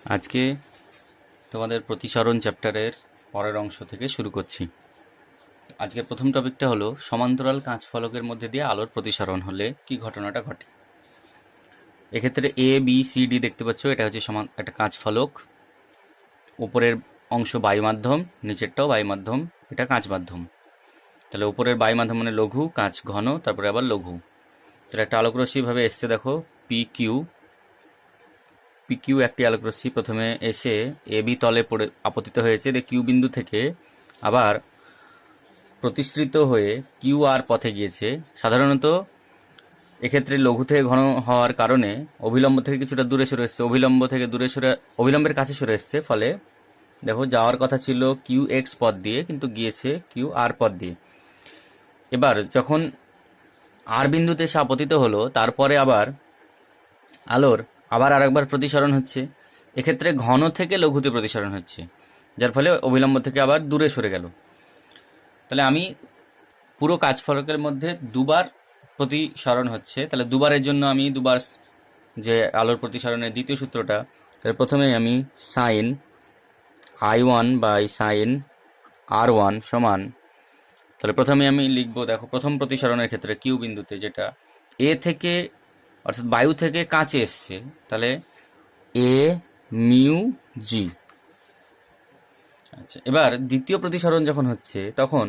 আজকে তোমাদের প্রতিসরণ চ্যাপ্টারের পরের অংশ থেকে শুরু করছি। আজকের প্রথম টপিকটা হলো সমান্তরাল কাঁচ ফলকের মধ্যে দিয়ে আলোর প্রতিসরণ হলে কি ঘটনাটা ঘটে। এক্ষেত্রে এ বি সি ডি দেখতে পাচ্ছ, এটা হচ্ছে একটা কাঁচ ফলক। উপরের অংশ বায়ু মাধ্যম, নিচেরটাও বায়ু মাধ্যম, এটা কাঁচ মাধ্যম। তাহলে উপরের বায়ু মাধ্যম মানে লঘু, কাঁচ ঘন, তারপরে আবার লঘু। তাহলে একটা আলোকরশ্মি ভাবে এসছে, দেখো পি কিউ। পি কিউ একটি আলোকরশ্মি প্রথমে এসে এ বি তলে পড়ে আপতিত হয়েছে, কিউ বিন্দু থেকে আবার প্রতিসৃত হয়ে কিউ আর পথে গিয়েছে। সাধারণত এক্ষেত্রে লঘু থেকে ঘন হওয়ার কারণে অভিলম্ব থেকে কিছুটা দূরে সরে এসছে, অভিলম্বের কাছে সরে এসছে। ফলে দেখো যাওয়ার কথা ছিল কিউ এক্স পথ দিয়ে, কিন্তু গিয়েছে কিউ আর পথ দিয়ে। এবার যখন আর বিন্দুতে এসে আপতিত হলো, তারপরে আবার আলোর আরেকবার প্রতিসরণ হচ্ছে। এক্ষেত্রে ঘন থেকে লঘুতে প্রতিসরণ হচ্ছে, যার ফলে অভিলম্ব থেকে আবার দূরে সরে গেল। তাহলে আমি পুরো কাঁচ ফলকের মধ্যে দুবার প্রতিসরণ হচ্ছে, তাহলে দুবারের জন্য আমি দুবার যে আলোর প্রতিসরণের দ্বিতীয় সূত্রটা, তাহলে প্রথমে আমি sign I1 by sine R1 সমান, তাহলে প্রথমে আমি লিখবো, দেখো প্রথম প্রতিসরণের ক্ষেত্রে কিউ বিন্দুতে যেটা এ থেকে অর্থাৎ বায়ু থেকে কাঁচে এসছে, তাহলে এ মিউ জি। আচ্ছা, এবার দ্বিতীয় প্রতিসরণ যখন হচ্ছে তখন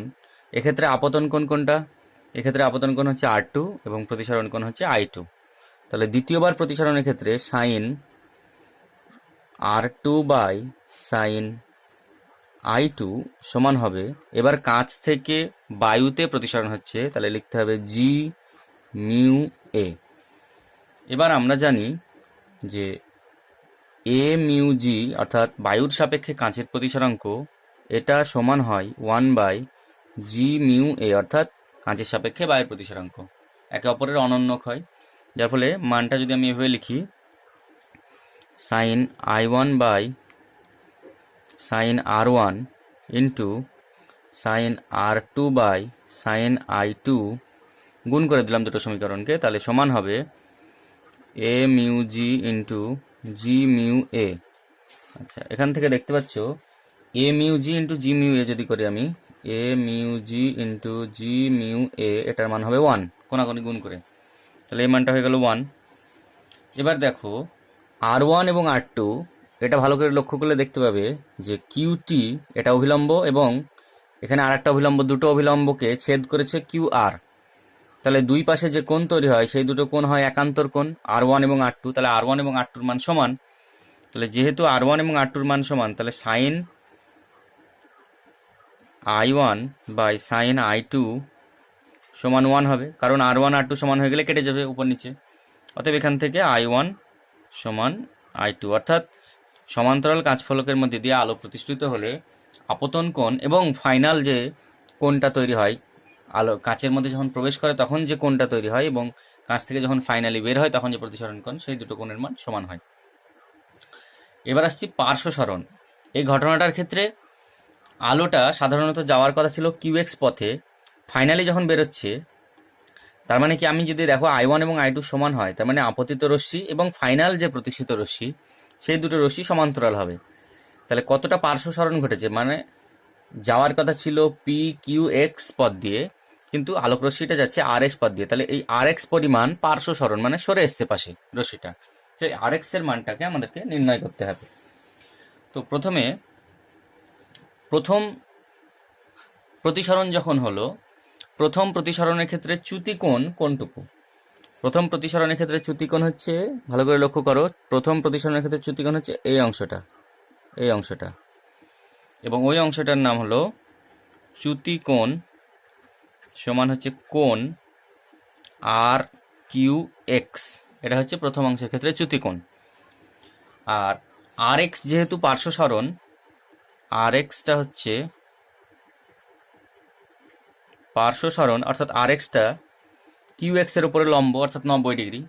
এক্ষেত্রে আপতন কোণ কোনটা? এক্ষেত্রে আপতন কোণ হচ্ছে R2 এবং প্রতিসরণ কোণ হচ্ছে I2। তাহলে দ্বিতীয়বার প্রতিসরণের ক্ষেত্রে sign R2 by sine I2 সমান হবে, এবার কাঁচ থেকে বায়ুতে প্রতিসরণ হচ্ছে, তাহলে লিখতে হবে জি মিউ এ। এবার আমরা জানি যে এ মিউ জি অর্থাৎ বায়ুর সাপেক্ষে কাঁচের প্রতিসরাঙ্ক, এটা সমান হয় 1 বাই জি মিউ এ অর্থাৎ কাঁচের সাপেক্ষে বায়ুর প্রতিসরাঙ্ক। একে অপরের অনন্যক হয়, যার ফলে মানটা যদি আমি এভাবে লিখি, sine I1 by sine R1 into sine R2 by sine I2, গুণ করে দিলাম দুটো সমীকরণকে, তাহলে সমান হবে A mu G into G mu A. আচ্ছা, এখান থেকে দেখতে পাচ্ছ A mu G into G mu A যদি করি আমি, A mu G into G mu A, এটার মান হবে 1 কোনাকুনি গুণ করে, তাহলে এই মানটা হয়ে গেল 1। এবার দেখো R1 এবং R2, এটা ভালো করে লক্ষ্য করলে দেখতে পাবে যে কিউটি এটা অভিলম্ব এবং এখানে আর একটা অভিলম্ব, দুটো অভিলম্বকে ছেদ করেছে কিউ আর। তাহলে দুই পাশে যে কোণ তৈরি হয় সেই দুটো কোণ হয় একান্তর কোণ R1 এবং R2। তাহলে R1 এবং R2 মান সমান, তাহলে যেহেতু R1 এবং R2 মান সমান, তাহলে sine I1 by sine I2 সমান 1 হবে, কারণ R1 R2 সমান হয়ে গেলে কেটে যাবে উপর নিচে। অতএব এখান থেকে I1 সমান I2, অর্থাৎ সমান্তরাল কাঁচ ফলকের মধ্যে দিয়ে আলো প্রতিষ্ঠিত হলে আপতন কোণ এবং ফাইনাল যে কোণটা তৈরি হয়, আলো কাঁচের মধ্যে যখন প্রবেশ করে তখন যে কোণটা তৈরি হয় এবং কাঁচ থেকে যখন ফাইনালি বের হয় তখন যে প্রতিসরণ কোণ, সেই দুটো কোণের মান সমান হয়। এবার আসছি পার্শ্ব সরণ। এই ঘটনাটার ক্ষেত্রে আলোটা সাধারণত যাওয়ার কথা ছিল কিউএক্স পথে, ফাইনালি যখন বেরোচ্ছে, তার মানে কি আমি যদি দেখো I1 এবং I2 সমান হয়, তার মানে আপতিত রশ্মি এবং ফাইনাল যে প্রতিষ্ঠিত রশ্মি, সেই দুটো রশ্মি সমান্তরাল হবে। তাহলে কতটা পার্শ্ব সরণ ঘটেছে, মানে যাওয়ার কথা ছিল পি কিউ এক্স পথ দিয়ে, কিন্তু আলোক রশ্মিটা যাচ্ছে আর এক্স পথ দিয়ে। তাহলে এই আর এক্স পরিমাণ পার্শ্ব সরণ, মানে সরে এসছে পাশে রশ্মিটা। সেই আর এক্স এর মানটাকে আমাদেরকে নির্ণয় করতে হবে। তো প্রথম প্রতিসরণ যখন হলো, প্রথম প্রতিসরণের ক্ষেত্রে চ্যুতি কোণ কোনটুকু? প্রথম প্রতিসরণের ক্ষেত্রে চ্যুতি কোণ হচ্ছে, ভালো করে লক্ষ্য করো, প্রথম প্রতিসরণের ক্ষেত্রে চ্যুতি কোণ হচ্ছে এই অংশটা, এবং ওই অংশটার নাম হলো চ্যুতি কোণ, সমান হচ্ছে কোণ আর কিউ এক্স। এটা হচ্ছে প্রথম অংশের ক্ষেত্রে চ্যুতি কোণ। আর আর এক্স যেহেতু পার্শ্ব সরণ, আর এক্সটা হচ্ছে পার্শ্ব সরণ, অর্থাৎ আর এক্সটা কিউ এক্স এর উপরে লম্ব, অর্থাৎ 90 ডিগ্রি।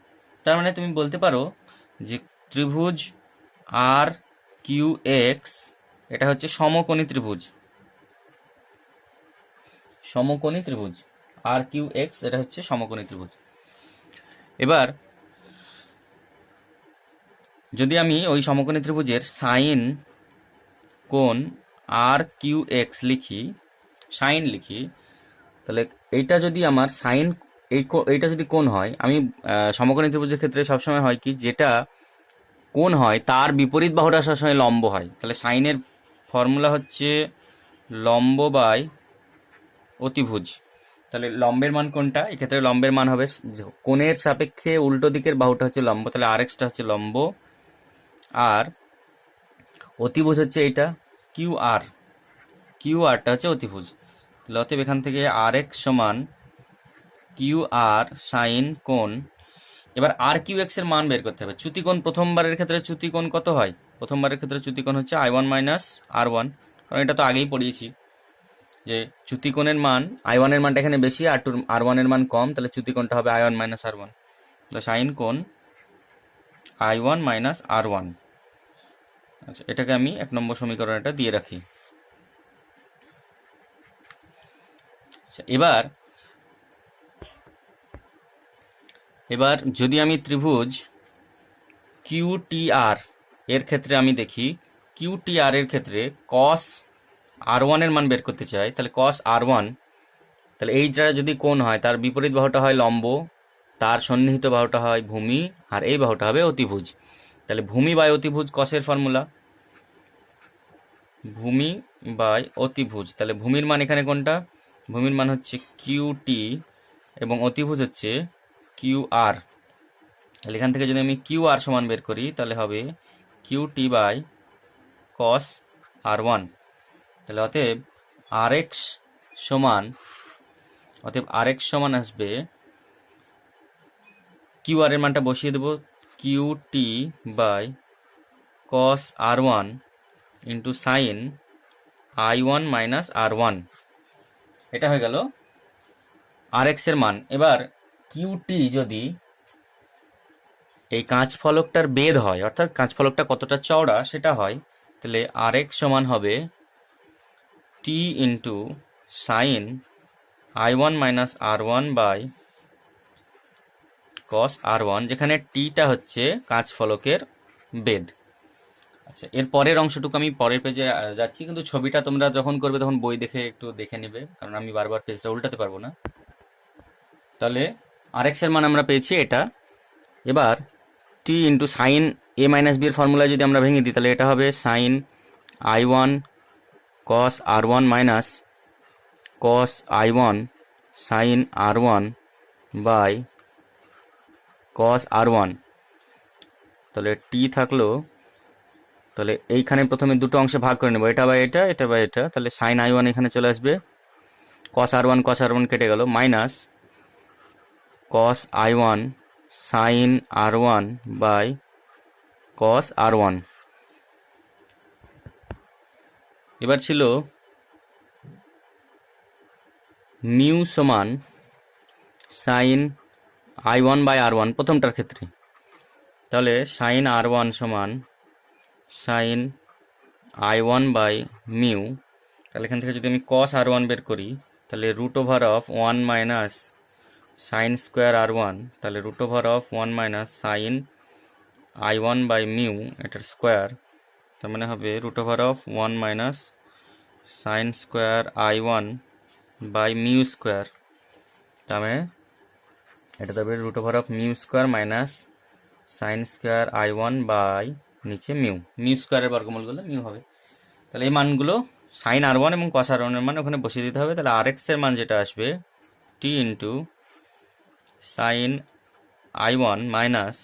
তার মানে তুমি বলতে পারো যে ত্রিভুজ আর কিউ এক্স এটা হচ্ছে সমকোণী ত্রিভুজ। আর কিউ এক্স এটা হচ্ছে সমকোণী ত্রিভুজ। এবার যদি আমি ওই সমকোণী ত্রিভুজের সাইন কোণ আর কিউ এক্স লিখি, সাইন লিখি, তাহলে এইটা যদি আমার সাইন, এইটা যদি কোণ হয়, আমি সমকোণী ত্রিভুজের ক্ষেত্রে সবসময় হয় কি, যেটা কোণ হয় তার বিপরীত বাহুটা সবসময় লম্ব হয়। তাহলে সাইনের ফর্মুলা হচ্ছে লম্ব বাই অতিভুজ। তাহলে লম্বের মান কোনটা? এক্ষেত্রে লম্বের মান হবে কোণের সাপেক্ষে উল্টো দিকের বাহুটা হচ্ছে লম্ব, তাহলে আর এক্সটা হচ্ছে লম্ব, আর অতিভুজ হচ্ছে এইটা কিউ আর, কিউ আরটা হচ্ছে অতিভুজ। তাহলে অতএব এখান থেকে আর এক্স সমান কিউ আর সাইন কোণ। এবার আর কিউ এক্স এর মান বের করতে হবে। চ্যুতিকোণ প্রথমবারের ক্ষেত্রে চ্যুতিকোণ কত হয়? প্রথমবারের ক্ষেত্রে চ্যুতিকোণ হচ্ছে I1 মাইনাস R1, কারণ এটা তো আগেই পড়িয়েছি যে চ্যুতিকোণের মান I1 এর মানটা এখানে বেশি, R1 এর মান কম, তাহলে চ্যুতিকোণটা হবে I1 মাইনাস R1। তো সাইন কোণ I1 মাইনাস R1। আচ্ছা, এটাকে আমি 1 নম্বর সমীকরণটা দিয়ে রাখি। আচ্ছা, এবার যদি আমি ত্রিভুজ QTR এর ক্ষেত্রে আমি দেখি, QTR এর ক্ষেত্রে cos R1 এর মান বের করতে চাই, তাহলে cos R1, তাহলে এই যা যদি কোণ হয় তার বিপরীত বাহুটা হয় লম্ব, তার সন্নিহিত বাহুটা হয় ভূমি, আর এই বাহুটা হবে অতিভুজ। তাহলে ভূমি বাই অতিভুজ কসের ফর্মুলা, ভূমি বাই অতিভুজ। তাহলে ভূমির মান এখানে কোনটা? ভূমির মান হচ্ছে QT এবং অতিভুজ হচ্ছে QR। তাহলে এখান থেকে যদি আমি QR সমান বের করি, তাহলে হবে QT বাই cos R1। তাহলে অতএব RX সমান আসবে, QR এর মানটা বসিয়ে দেব, QT by cos R1 into sine I1 minus R1। এটা হয়ে গেল RX এর মান। এবার QT যদি এই কাঁচ ফলকটার বেধ হয়, অর্থাৎ কাঁচ ফলকটা কতটা চওড়া সেটা হয়, তাহলে RX সমান হবে T into sine I1 minus R1 by cos R1, যেখানে টিটা হচ্ছে কাঁচ ফলকের বেধ। আচ্ছা, এর পরের অংশটুকু আমি পরের পেজে যাচ্ছি, কিন্তু ছবিটা তোমরা যখন করবে তখন বই দেখে একটু দেখে নেবে, কারণ আমি বারবার পেজটা উল্টাতে পারবো না। তাহলে RX এর মান আমরা পেয়েছি এটা। এবার T into sine A minus B এর ফর্মুলায় যদি আমরা ভেঙে দিই, তাহলে এটা হবে sine I1 cos R1 minus cos I1 sine R1 by cos R1। তাহলে T থাকলো, তাহলে এইখানে প্রথমে দুটো অংশে ভাগ করে নেব, এটা বা এটা, এটা বা এটা, তাহলে সাইন I1 এখানে চলে আসবে, cos R1 কেটে গেল, minus cos I1 sine R1 by cos R1। এবার ছিল মিউ সমান সাইন I1 বাই R1 প্রথমটার ক্ষেত্রে, তাহলে সাইন R1 সমান সাইন I1 বাই মিউ। তাহলে এখান থেকে যদি আমি cos R1 বের করি, তাহলে root over of 1 minus sine square R1, তাহলে root over of 1 minus sine I1 by mu, এটার স্কোয়ার, তার মানে হবে root over of 1 minus sine square I1 by mu square, তার মানে এটা তবে root over of mu square minus sine square I1 by নিচে মিউ স্কোয়ারের বর্গমূল করলে মিউ হবে। তাহলে এই মানগুলো সাইন R1 এবং cos R1 এর মান ওখানে বসিয়ে দিতে হবে। তাহলে RX এর মান যেটা আসবে T into sine I1 minus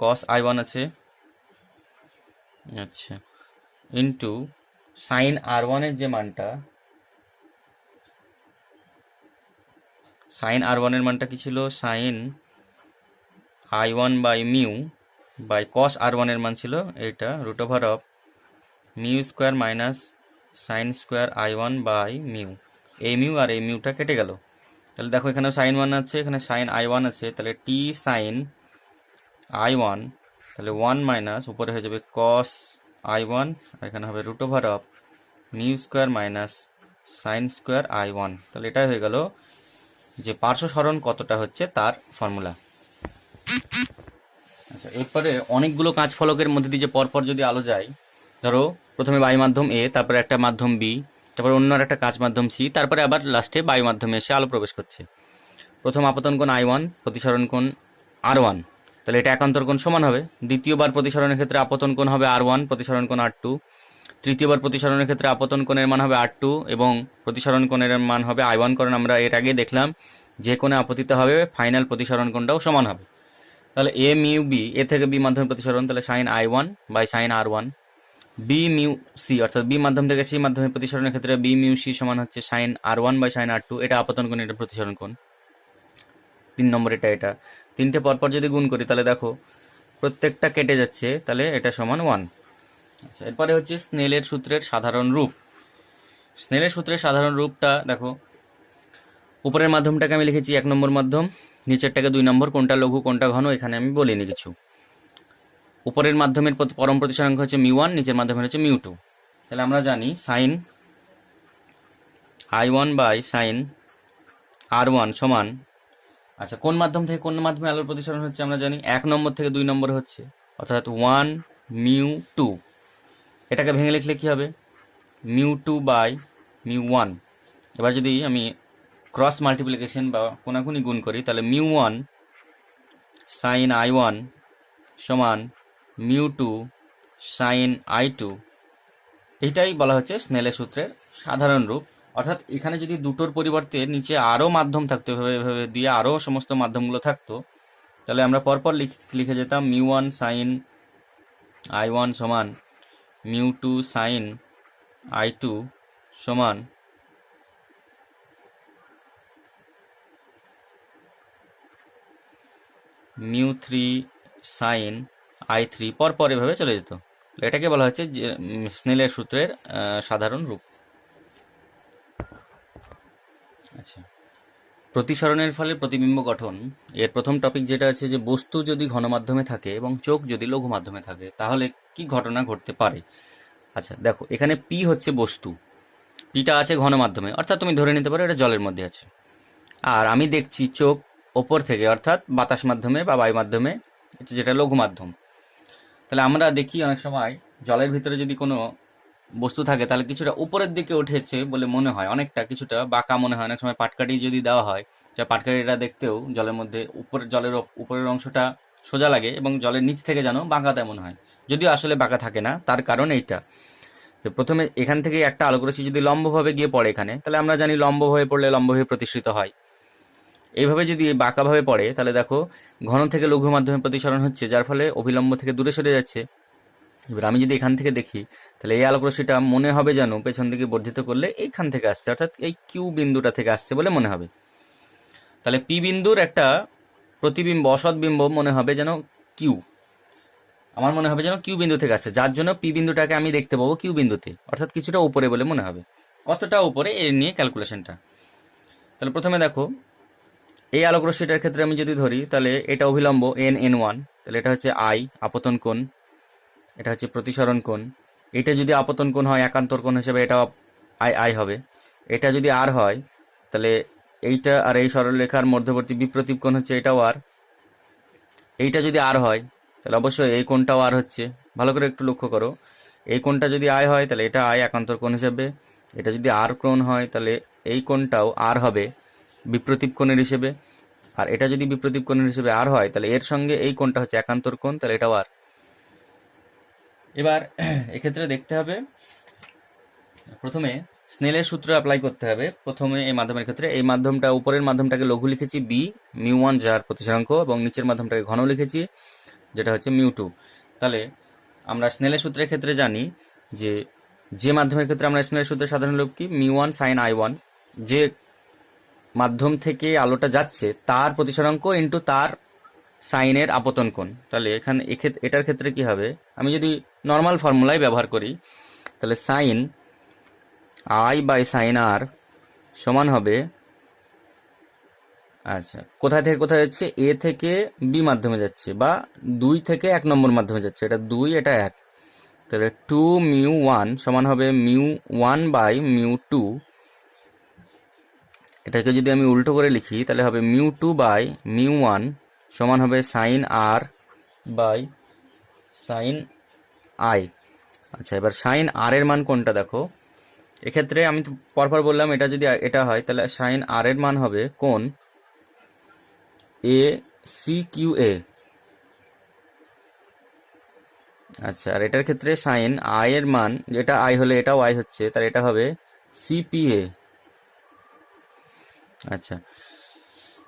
cos I1 আছে, আচ্ছা, ইন্টু সাইন R1 এর যে মানটা, সাইন R1 এর মানটা কি ছিল? Sine I1 by mu by cos R1 এর মান ছিল এইটা, root over of mu square minus sine square I1 by mu. এই মিউ আর এই মিউটা কেটে গেল। তাহলে দেখো এখানে সাইন 1 আছে, এখানে সাইন I1 আছে, তাহলে টি সাইন I1, তাহলে 1 মাইনাস উপরে হয়ে যাবে cos I1, আর এখানে হবে root over of mu square minus sine square I1। তাহলে এটাই হয়ে গেল যে পার্শ্ব সরণ কতটা হচ্ছে তার ফর্মুলা। আচ্ছা, এরপরে অনেকগুলো কাঁচ ফলকের মধ্যে দিয়ে যে পরপর যদি আলো যায়, ধরো প্রথমে বায়ু মাধ্যম এ, তারপরে একটা মাধ্যম বি, তারপর অন্য আর একটা কাঁচ মাধ্যম সি, তারপরে আবার লাস্টে বায়ু মাধ্যমে এসে আলো প্রবেশ করছে। প্রথম আপতন কোণ I1, প্রতিসরণ কোণ R1, তাহলে এটা একান্তর কোণ সমান হবে। দ্বিতীয়বার প্রতিসরণের ক্ষেত্রে আপতন কোণ হবে R1, প্রতিসরণ কোণ R2। তৃতীয়বার প্রতিসরণের ক্ষেত্রে আপতন কোণের মান হবে R2 এবং প্রতিসরণ কোণের মান হবে I1, কারণ আমরা এর আগে দেখলাম যে কোণে আপতিত হবে ফাইনাল প্রতিসরণ কোণটাও সমান হবে। তাহলে এ মিউ বি, এ থেকে বি মাধ্যমে প্রতিসরণ, তাহলে sine I1 by sine R1। B mu C, অর্থাৎ বি মাধ্যম থেকে সি মাধ্যমে প্রতিসরণের ক্ষেত্রে বি মিউ সি সমান হচ্ছে sign R1 by sine R2। এটা আপতন কোণ, এটা প্রতিসরণ কোণ। 3 নম্বর এটা তিনটে পরপর যদি গুণ করি তাহলে দেখো প্রত্যেকটা কেটে যাচ্ছে, তাহলে এটা সমান 1। আচ্ছা, এরপরে হচ্ছে স্নেলের সূত্রের সাধারণ রূপ। স্নেলের সূত্রের সাধারণ রূপটা দেখো, উপরের মাধ্যমটাকে আমি লিখেছি 1 নম্বর মাধ্যম, নিচেরটাকে 2 নম্বর। কোনটা লঘু কোনটা ঘন এখানে আমি বলিনি কিছু। উপরের মাধ্যমের পরম প্রতিসরাঙ্ক হচ্ছে মিউ1, নিচের মাধ্যমের হচ্ছে মিউ2। তাহলে আমরা জানি sign I1 by sine R1 সমান, আচ্ছা কোন মাধ্যম থেকে কোন মাধ্যমে আলোর প্রতিসরণ হচ্ছে আমরা জানি 1 নম্বর থেকে 2 নম্বর হচ্ছে, অর্থাৎ 1 মিউ2। এটাকে ভেঙে লিখলে কি হবে, মিউ2 বাই মিউ1। এবার যদি আমি ক্রস মাল্টিপ্লিকেশন বা কোনাকুনি গুণ করি, তাহলে মিউ1 সাইন I1 সমান মিউ2 সাইন I2। এইটাই বলা হচ্ছে স্নেলের সূত্রের সাধারণ রূপ। অর্থাৎ এখানে যদি দুটোর পরিবর্তে নিচে আরও মাধ্যম থাকতো, এভাবে দিয়ে আরও সমস্ত মাধ্যমগুলো থাকতো, তাহলে আমরা পরপর লিখে যেতাম মিউ1 সাইন I1 সমান মিউ2 সাইন I2 সমান মিউ3 সাইন I3, পরপর এভাবে চলে যেত। এটাকে বলা হচ্ছে যে স্নেলের সূত্রের সাধারণ রূপ। আচ্ছা, প্রতিসরণের ফলে প্রতিবিম্ব গঠন এর প্রথম টপিক যেটা আছে যে বস্তু যদি ঘন মাধ্যমে থাকে এবং চোখ যদি লঘু মাধ্যমে থাকে তাহলে কি ঘটনা ঘটতে পারে। আচ্ছা দেখো, এখানে পি হচ্ছে বস্তু, পিটা আছে ঘন মাধ্যমে, অর্থাৎ তুমি ধরে নিতে পারো এটা জলের মধ্যে আছে। আর আমি দেখছি চোখ ওপর থেকে, অর্থাৎ বাতাস মাধ্যমে বা বায়ু মাধ্যমে, যেটা লঘু মাধ্যম। তাহলে আমরা দেখি অনেক সময় জলের ভিতরে যদি কোনো বস্তু থাকে তাহলে কিছুটা উপরের দিকে উঠেছে বলে মনে হয়, অনেকটা কিছুটা বাঁকা মনে হয়। অনেক সময় পাটকাঠি যদি দেওয়া হয়, যা পাটকাঠিটা দেখতেও জলের মধ্যে জলের উপরের অংশটা সোজা লাগে এবং জলের নিচ থেকে যেন বাঁকা তেমন হয়, যদিও আসলে বাঁকা থাকে না। তার কারণ এইটা, প্রথমে এখান থেকে একটা আলোকরশ্মি যদি লম্বভাবে গিয়ে পড়ে এখানে, তাহলে আমরা জানি লম্বভাবে পড়লে লম্বভাবে প্রতিসৃত হয়। এইভাবে যদি বাঁকাভাবে পড়ে তাহলে দেখো ঘন থেকে লঘু মাধ্যমে প্রতিসরণ হচ্ছে, যার ফলে অভিলম্ব থেকে দূরে সরে যাচ্ছে। এবার আমি যদি এখান থেকে দেখি তাহলে এই আলোকরশ্মিটা মনে হবে যেন পেছন দিকে বর্ধিত করলে এইখান থেকে আসছে, অর্থাৎ এই কিউ বিন্দুটা থেকে আসছে বলে মনে হবে। তাহলে পি বিন্দুর একটা প্রতিবিম্ব, অসৎ বিম্ব মনে হবে যেন কিউ, আমার মনে হবে যেন কিউ বিন্দু থেকে আসছে, যার জন্য পি বিন্দুটাকে আমি দেখতে পাবো কিউ বিন্দুতে, অর্থাৎ কিছুটা উপরে বলে মনে হবে। কতটা উপরে এর নিয়ে ক্যালকুলেশনটা। তাহলে প্রথমে দেখো, এই আলোকরশ্মিটার ক্ষেত্রে আমি যদি ধরি তাহলে এটা অভিলম্ব n1, তাহলে এটা হচ্ছে I আপতন কোণ, এটা হচ্ছে প্রতিসরণ কোণ। এটা যদি আপতন কোণ হয় একান্তর কোণ হিসেবে এটা I হবে। এটা যদি R হয় তাহলে এইটা আর এই সরলরেখার মধ্যবর্তী বিপ্রতীপ কোণ হচ্ছে এটাও R। এইটা যদি R হয় তাহলে অবশ্যই এই কোণটাও R হচ্ছে। ভালো করে একটু লক্ষ্য করো, এই কোণটা যদি I হয় তাহলে এটা I একান্তর কোণ হিসেবে, এটা যদি R কোণ হয় তাহলে এই কোণটাও R হবে বিপ্রতীপ কোণের হিসেবে, আর এটা যদি বিপ্রতীপ কোণের হিসেবে R হয় তাহলে এর সঙ্গে এই কোণটা হচ্ছে একান্তর কোণ, তাহলে এটাও R। এবার এক্ষেত্রে দেখতে হবে, প্রথমে স্নেলের সূত্র অ্যাপ্লাই করতে হবে। প্রথমে এই মাধ্যমের ক্ষেত্রে এই মাধ্যমটা, উপরের মাধ্যমটাকে লঘু লিখেছি বি মিউ1 যার প্রতিসরাঙ্ক, এবং নিচের মাধ্যমটাকে ঘন লিখেছি যেটা হচ্ছে মিউ2। তাহলে আমরা স্নেলের সূত্রের ক্ষেত্রে জানি যে যে মাধ্যমের ক্ষেত্রে আমরা স্নেলের সূত্রের সাধারণ রূপ কি, মিউ1 সাইন I1, যে মাধ্যম থেকে আলোটা যাচ্ছে তার প্রতিসরাঙ্ক ইন্টু তার সাইনের আপতন কোণ। তাহলে এখানে এটার ক্ষেত্রে কি হবে, আমি যদি নর্মাল ফর্মুলাই ব্যবহার করি তাহলে sine I by sine R সমান হবে, আচ্ছা কোথায় থেকে কোথায় যাচ্ছে, এ থেকে বি মাধ্যমে যাচ্ছে বা 2 থেকে 1 নম্বর মাধ্যমে যাচ্ছে, এটা 2 এটা 1, তাহলে 2 মিউ1 সমান হবে মিউ1 বাই মিউ2। এটাকে যদি আমি উল্টো করে লিখি তাহলে হবে মিউ2 বাই মিউ1 সমান হবে sine R by sine I. আচ্ছা, এবার সাইন আর এর মান কোনটা দেখো। এক্ষেত্রে আমি তো পরপর বললাম, এটা যদি এটা হয় তাহলে সাইন আর এর মান হবে কোণ এ সি কিউ এ। আচ্ছা, আর এটার ক্ষেত্রে সাইন আই এর মান, যেটা আই হলে এটাও আই হচ্ছে, তাহলে এটা হবে সিপিএ। আচ্ছা,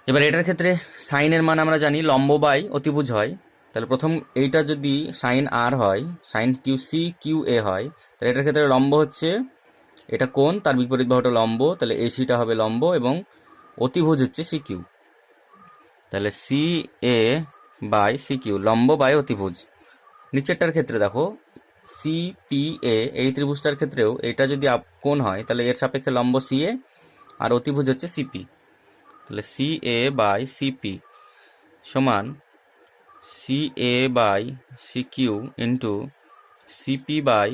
এবার এটার ক্ষেত্রে সাইনের মান আমরা জানি লম্ব বাই অতিভুজ হয়। তাহলে প্রথম এইটা যদি সাইন আর হয়, সাইন কিউ সি কিউ এ হয়, তাহলে এটার ক্ষেত্রে লম্ব হচ্ছে এটা কোণ, তার বিপরীত বাহুটা লম্ব, তাহলে এসিটা হবে লম্ব এবং অতিভুজ হচ্ছে সি কিউ। তাহলে C A by C Q, লম্ব বাই অতিভুজ। নিচেরটার ক্ষেত্রে দেখো সি পি এ, এই ত্রিভুজটার ক্ষেত্রেও এটা যদি কোণ হয় তাহলে এর সাপেক্ষে লম্ব সি এ আর অতিভুজ হচ্ছে সিপি। তাহলে সি এ বাই সিপি সমান C A by C Q into C P by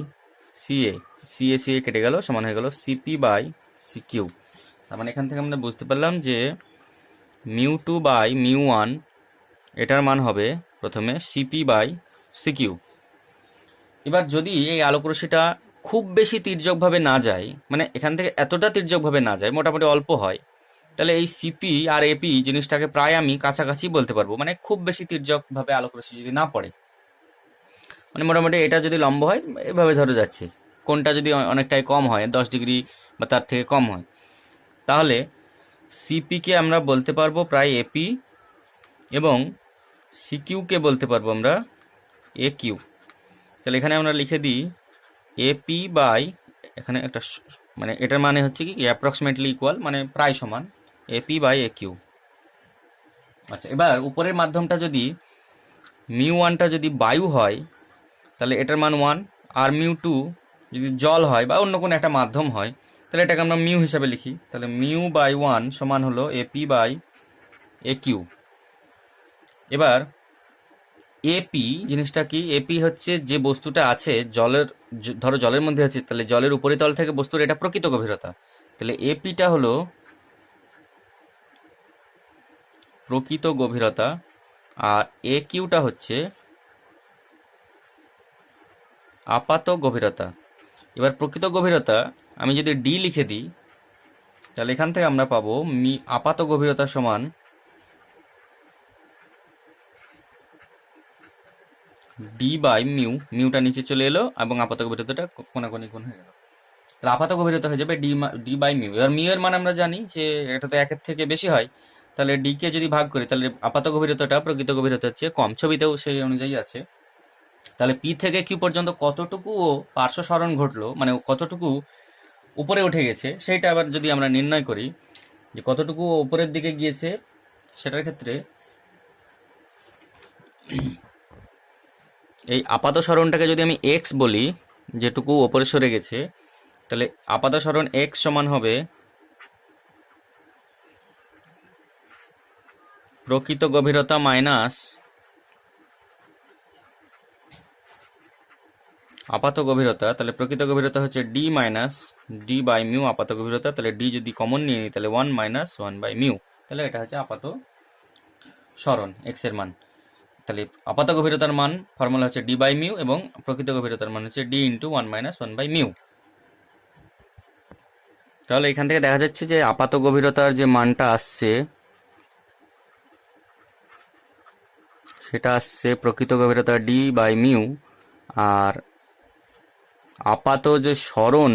C A. C A কেটে গেল, সমান হয়ে গেল সিপি বাই সি কিউ। তার মানে এখান থেকে আমরা বুঝতে পারলাম যে mu two by mu one এটার মান হবে প্রথমে সিপি বাই সি কিউ। এবার যদি এই আলোক রশ্মিটা খুব বেশি তির্যকভাবে না যায়, মানে এখান থেকে এতটা তির্যকভাবে না যায়, মোটামুটি অল্প হয়, তাহলে এই সিপি আর এপি জিনিসটাকে প্রায় আমি কাছাকাছি বলতে পারবো। মানে খুব বেশি তির্যকভাবে আলোক রশ্মি যদি না পড়ে, মানে মোটামুটি এটা যদি লম্ব হয় এভাবে ধরে যাচ্ছে, কোনটা যদি অনেকটাই কম হয় 10 ডিগ্রি বা তার থেকে কম হয়, তাহলে সিপিকে আমরা বলতে পারবো প্রায় এপি এবং সিকিউকে বলতে পারবো আমরা এ কিউ। তাহলে এখানে আমরা লিখে দিই এপি বাই, এখানে একটা মানে এটার মানে হচ্ছে কি অ্যাপ্রক্সিমেটলি ইকুয়াল, মানে প্রায় সমান এপি বাই এ কিউ। আচ্ছা, এবার উপরের মাধ্যমটা যদি মিউ ওয়ানটা যদি বায়ু হয় তাহলে এটার মান 1, আর মিউ টু যদি জল হয় বা অন্য কোনো একটা মাধ্যম হয় তাহলে এটাকে আমরা মিউ হিসাবে লিখি। তাহলে মিউ বাই 1 সমান হলো এপি বাই এ কিউ। এবার এপি জিনিসটা কি? এপি হচ্ছে যে বস্তুটা আছে জলের, ধরো জলের মধ্যে আছে, তাহলে জলের উপরিতল থেকে বস্তুর এটা প্রকৃত গভীরতা। তাহলে এপিটা হলো প্রকৃত গভীরতা আর এ কিউটা হচ্ছে আপাত গভীরতা। এবার প্রকৃত গভীরতা আমি যদি ডি লিখে দিই তাহলে এখান থেকে আমরা পাবো আপাত গভীরতা সমান ডি বাই মিউ। মিউটা নিচে চলে এলো এবং আপাত গভীরতাটা কোনাকুনি কোণ হয়ে গেল। তাহলে আপাত গভীরতা হয়ে যাবে ডি বাই মিউ। এবার মিউ এর মান আমরা জানি যে এটা তো 1-এর থেকে বেশি হয়, তাহলে ডি কে যদি ভাগ করি তাহলে আপাত গভীরতাটা প্রকৃত গভীরতার চেয়ে কম, ছবিতেও সেই অনুযায়ী আছে। তাহলে পি থেকে কিউ পর্যন্ত কতটুকু পার্শ্ব সরণ ঘটলো, মানে কতটুকু উপরে উঠে গেছে, সেইটা আবার যদি আমরা নির্ণয় করি যে কতটুকু উপরের দিকে গিয়েছে, সেটার ক্ষেত্রে এই আপাত সরণটাকে যদি আমি এক্স বলি, যেটুকু ওপরে সরে গেছে, তাহলে আপাত সরণ এক্স সমান হবে প্রকৃত গভীরতা মাইনাস আপাত গভীরতা। তাহলে প্রকৃত গভীরতা হচ্ছে D minus D by mu আপাত গভীরতা। তাহলে ডি যদি কমন নিয়ে নিই তাহলে 1 মাইনাস 1 বাই মিউ। তাহলে এটা হচ্ছে আপাত সরণ এক্স এর মান। তাহলে আপাত গভীরতার মান ফর্মুলা হচ্ছে ডি বাই মিউ এবং প্রকৃত গভীরতার মান হচ্ছে D into 1 minus 1 by mu. তাহলে এখান থেকে দেখা যাচ্ছে যে আপাত গভীরতার যে মানটা আসছে সেটা আসছে প্রকৃত গভীরতা ডি বাই মিউ, আর আপাত যে সরণ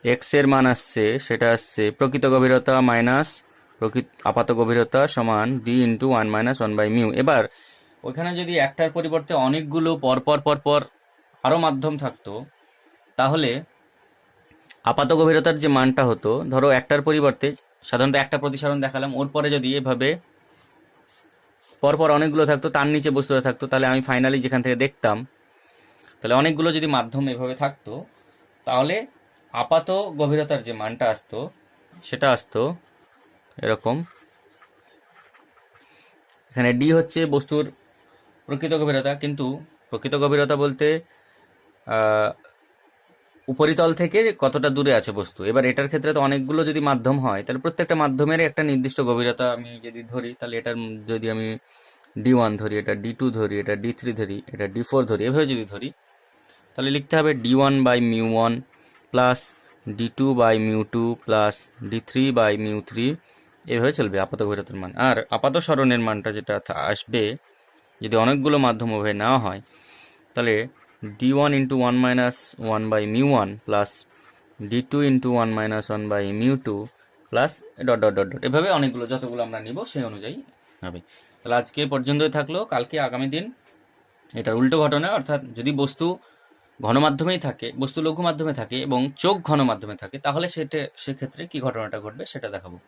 এক্স এর মান আসছে সেটা আসছে প্রকৃত গভীরতা মাইনাস আপাত গভীরতা সমান D into 1 minus 1 by mu. এবার ওইখানে যদি একটার পরিবর্তে অনেকগুলো পরপর আরো মাধ্যম থাকতো, তাহলে আপাত গভীরতার যে মানটা হতো, ধরো একটার পরিবর্তে সাধারণত একটা প্রতিসরণ দেখালাম, ওর পরে যদি এভাবে পরপর অনেকগুলো থাকতো, তার নিচে বস্তুটা থাকতো, তাহলে আমি ফাইনালি যেখান থেকে দেখতাম, তাহলে অনেকগুলো যদি মাধ্যম এভাবে থাকতো, তাহলে আপাত গভীরতার যে মানটা আসতো সেটা আসতো এরকম। এখানে ডি হচ্ছে বস্তুর প্রকৃত গভীরতা, কিন্তু প্রকৃত গভীরতা বলতে উপরিতল থেকে কতটা দূরে আছে বস্তু। এবার এটার ক্ষেত্রে তো অনেকগুলো যদি মাধ্যম হয় তাহলে প্রত্যেকটা মাধ্যমের একটা নির্দিষ্ট গভীরতা আমি যদি ধরি, তাহলে এটার যদি আমি D1 ধরি, এটা D2 ধরি, এটা D3 ধরি, এটা D4 ধরি, এভাবে যদি ধরি তাহলে লিখতে হবে D1/μ1 plus D2/μ2 plus D3/μ3, এভাবে চলবে আপাত গভীরতার মান। আর আপাত সরণের মানটা যেটা আসবে যদি অনেকগুলো মাধ্যম ওভাবে নেওয়া হয় তাহলে D1 × 1 - 1/μ1 plus D2 × 1 - 1/μ2 plus dot dot dot dot, এভাবে অনেকগুলো যতগুলো আমরা নিব সেই অনুযায়ী হবে। তাহলে আজকে পর্যন্তই থাকলো। কালকে আগামী দিন এটার উল্টো ঘটনা, অর্থাৎ যদি বস্তু ঘন মাধ্যমেই থাকে, বস্তু লঘু মাধ্যমে থাকে এবং চোখ ঘন মাধ্যমে থাকে, তাহলে সেক্ষেত্রে কি ঘটনাটা ঘটবে সেটা দেখাবো।